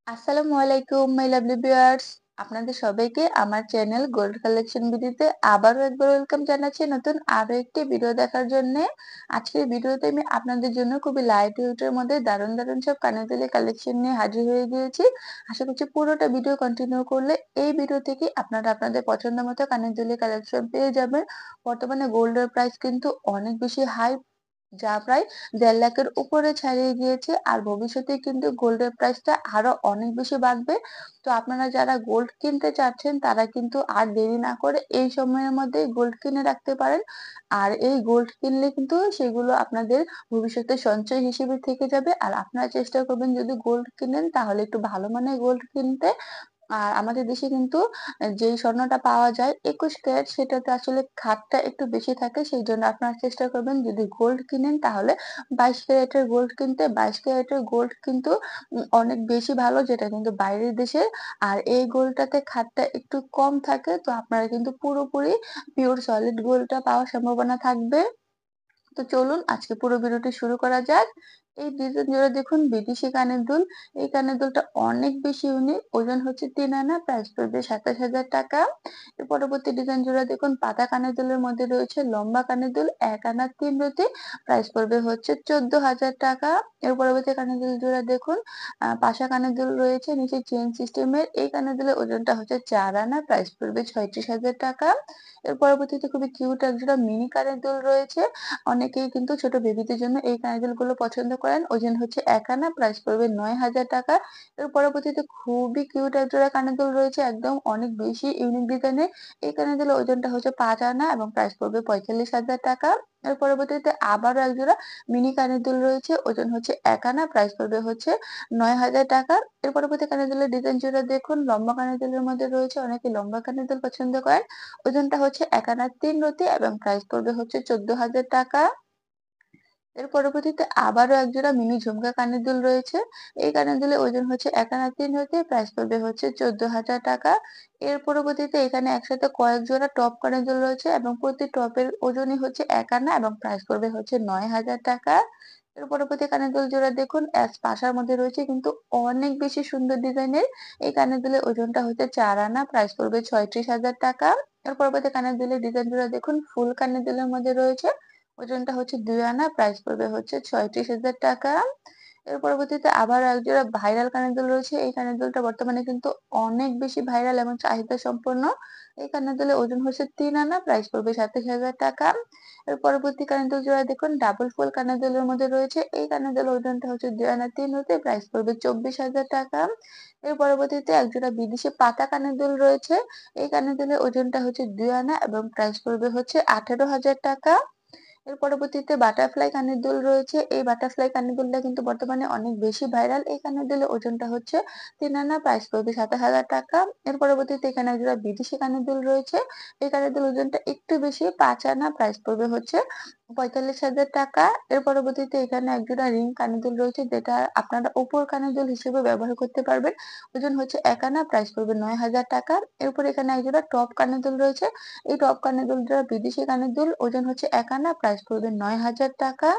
আসসালামু আলাইকুম my lovely viewers. আপনাদের সবাইকে আমার চ্যানেল গোল্ড কালেকশন ভিডিওতে আবারও একবার ওয়েলকাম জানাচ্ছি নতুন আরো একটি ভিডিও দেখার জন্যে। আজকের ভিডিওতে আমি আপনাদের জন্য খুবই লাইট ওয়েটের মধ্যে দারুণ দারুণ সব কানের দুলের কালেকশন নিয়ে হাজির হয়ে গিয়েছি। আশা করছি পুরোটা ভিডিও কন্টিনিউ করলে এই ভিডিও থেকে আপনারা আপনাদের পছন্দ মতো কানের দুলের কালেকশন পেয়ে যাবেন। বর্তমানে গোল্ডের প্রাইস কিন্তু অনেক বেশি হাই, যা প্রায় ১.৫ লাখের উপরে ছাড়িয়ে গিয়েছে। আর ভবিষ্যতে কিন্তু গোল্ডের প্রাইসটা আরো অনেক বেশি বাড়বে। তো আপনারা যারা গোল্ড কিনতে চাচ্ছেন তারা কিন্তু আর দেরি না করে এই সময়ের মধ্যেই গোল্ড কিনে রাখতে পারেন। আর এই গোল্ড কিনলে কিন্তু সেগুলো আপনাদের ভবিষ্যতে সঞ্চয় হিসেবে থেকে যাবে। আর আপনারা চেষ্টা করবেন যদি গোল্ড কিনেন তাহলে একটু ভালো মানের গোল্ড কিনতে। আর আমাদের দেশে কিন্তু যেই স্বর্ণটা পাওয়া যায় ২১ ক্যারেট, সেটাতে আসলে খাতটা একটু বেশি থাকে। সেইজন্য আপনারা চেষ্টা করবেন যদি গোল্ড কিনেন তাহলে ২২ ক্যারেটের গোল্ড কিনতে। ২২ ক্যারেটের গোল্ড কিন্তু অনেক বেশি ভালো, যেটা কিন্তু বাইরের দেশের। আর এই গোল্ডটাতে খাতটা একটু কম থাকে। তো আপনারা কিন্তু পুরোপুরি পিওর সলিড গোল্ডটা পাওয়ার সম্ভাবনা থাকবে। তো চলুন আজকে পুরো ভিডিওটি শুরু করা যাক। এই ডিজাইন জোড়া দেখুন, বিদেশি কানের দুল। এই কানের দুলটা অনেক বেশি ইউনিক। ওজন হচ্ছে ৩ আনা, প্রাইস পড়বে ২৭,০০০ টাকা। এর পরবর্তী ডিজাইন জোড়া দেখুন, পাতা কানের দুলের মধ্যে রয়েছে লম্বা কানের দুল ১ আনা ৩ রতি, প্রাইস পড়বে হচ্ছে ১৪,০০০ টাকা। এর পরবর্তী কানের দুল জোড়া দেখুন, পাশা কানের দুল রয়েছে নিচে চেইন সিস্টেমের। এই কানের দুলের ওজনটা হচ্ছে ৪ আনা, প্রাইস পড়বে ৩৬,০০০ টাকা। এর পরবর্তীতে খুবই কিউট একজোড়া মিনি কানের দুল রয়েছে। অনেকেই কিন্তু ছোট বেবিদের জন্য এই কানের দুলগুলো পছন্দ করেন। ওজন হচ্ছে ১ আনা, প্রাইস পড়বে ৯,০০০ টাকা। এর পরবর্তীতে খুবই কিউট একজোড়া কানের দুল রয়েছে, একদম অনেক বেশি ইউনিক ডিজাইনের। এই কানের দুলের ওজনটা হচ্ছে ৫ আনা এবং প্রাইস পড়বে ৪৫,০০০ টাকা। এর পরবর্তীতে আবারও একজোড়া মিনি কানের দুল রয়েছে, ওজন হচ্ছে ১ আনা, প্রাইস পড়বে হচ্ছে ৯,০০০ টাকা। এর পরবর্তী কানের দুলের ডিজাইন জোড়া দেখুন, লম্বা কানের দুলের মধ্যে রয়েছে। অনেকে লম্বা কানের দুল পছন্দ করেন। ওজনটা হচ্ছে ১ আনা ৩ রতি এবং প্রাইস পড়বে হচ্ছে ১৪,০০০ টাকা। এর পরবর্তীতে আবারও একজোড়া মিনি ঝুমকা কানের দুল রয়েছে। এই কানের দুলের ওজন হচ্ছে ১ আনা ৩ হতে, প্রাইস পড়বে হচ্ছে ১৪,০০০ টাকা। এর পরবর্তীতে এখানে একসাথে কয়েক জোড়া টপ কানের দুল রয়েছে এবং প্রতি টপের ওজনই হচ্ছে ১ আনা এবং প্রাইস পড়বে হচ্ছে ৯,০০০ টাকা। এর পরবর্তী কানের দুল জোড়া দেখুন, পাশার মধ্যে রয়েছে কিন্তু অনেক বেশি সুন্দর ডিজাইনের। এই কানের দুলের ওজনটা হচ্ছে ৪ আনা, প্রাইস পড়বে ৩৬,০০০ টাকা। এর পরবর্তী কানের দুলের ডিজাইন জোড়া দেখুন, ফুল কানের দুলের মধ্যে রয়েছে। ওজনটা হচ্ছে ২ আনা, প্রাইস পড়বে হচ্ছে ৩৬,০০০ টাকা। এর পরবর্তীতে আবার একজোড়া ভাইরাল কানের দুল রয়েছে। এই কানের দুলটা বর্তমানে কিন্তু অনেক বেশি ভাইরাল এবং চাহিদা সম্পন্ন। এই কানের দুলের ওজন হচ্ছে ৩ আনা, প্রাইস পড়বে ২৭,০০০ টাকা। এর পরবর্তী কানের দুল জোড়া দেখুন, ডাবল ফুল কানের দুলের মধ্যে রয়েছে। এই কানের দুলের ওজনটা হচ্ছে ২ আনা ৩ হতে, প্রাইস পড়বে ২৪,০০০ টাকা। এর পরবর্তীতে একজোড়া বিদেশি পাতা কানের দুল রয়েছে। এই কানের দুলের ওজনটা হচ্ছে ২ আনা এবং প্রাইস পড়বে হচ্ছে ১৮,০০০ টাকা। এর পরবর্তীতে বাটারফ্লাই কানের দুল রয়েছে। এই বাটারফ্লাই কানের দুলটা কিন্তু বর্তমানে অনেক বেশি ভাইরাল। এই কানের দুলের ওজনটা হচ্ছে ৩ আনা, প্রাইস পড়বে ২৭,০০০ টাকা। এর পরবর্তীতে এখানে একজোড়া বিদেশি কানের দুল রয়েছে। এই কানের দুলের ওজনটা একটু বেশি, ৫ আনা, প্রাইস পড়বে হচ্ছে ৪৫,০০০ টাকা। এর পরবর্তীতে এখানে একজোড়া রিং কানের দুল রয়েছে, যেটা আপনারা উপর কানের দুল হিসেবে ব্যবহার করতে পারবেন। ওজন হচ্ছে ১ আনা, প্রাইস পড়বে ৯,০০০ টাকা। এরপর এখানে একজোড়া টপ কানের দুল রয়েছে। এই টপ কানের দুলটা বিদেশি কানের দুল, ওজন হচ্ছে ১ আনা, প্রাইস পড়বে ৯,০০০ টাকা।